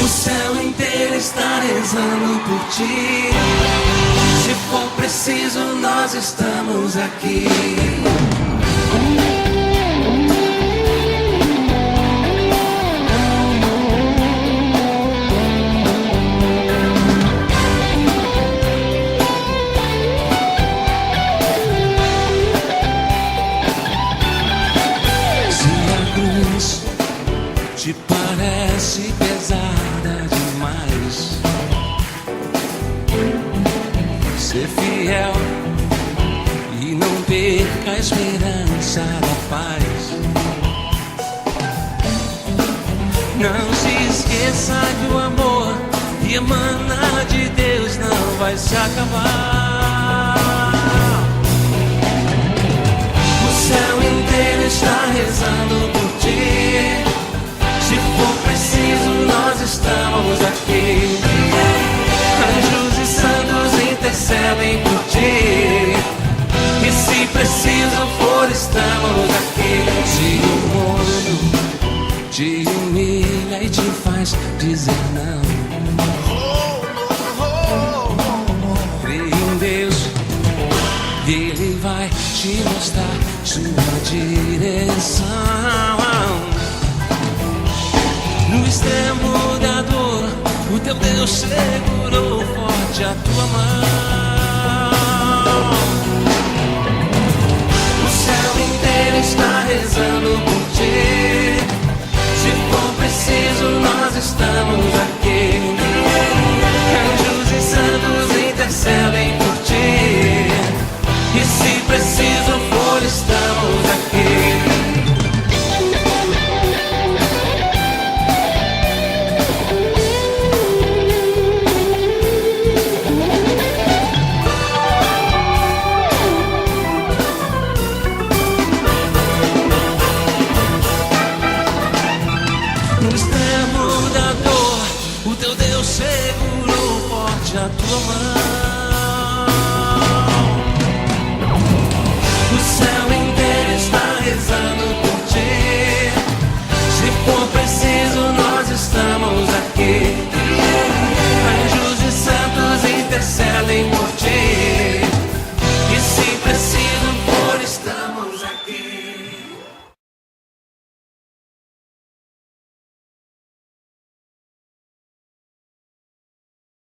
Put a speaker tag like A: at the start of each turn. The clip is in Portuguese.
A: O céu inteiro está rezando por ti. Se for preciso, nós estamos aqui. Se a cruz te parece pesada demais, ser fiel e não perca a esperança da paz. Não se esqueça que o amor que emana de Deus não vai se acabar. O céu inteiro está rezando por ti. Se for preciso, nós estamos aqui. Anjos e santos intercedem por ti. E se preciso for, estamos aqui. Se o mundo te humilha e te faz dizer não, crê em Deus, Ele vai te mostrar sua direção. No extremo da dor, o teu Deus segurou forte a tua mão. O céu inteiro está rezando por ti. Se for preciso, nós estamos aqui. Anjos e santos intercedem por ti. E se preciso for, estamos aqui. No extremo da dor, o teu Deus segurou forte a tua mão. O céu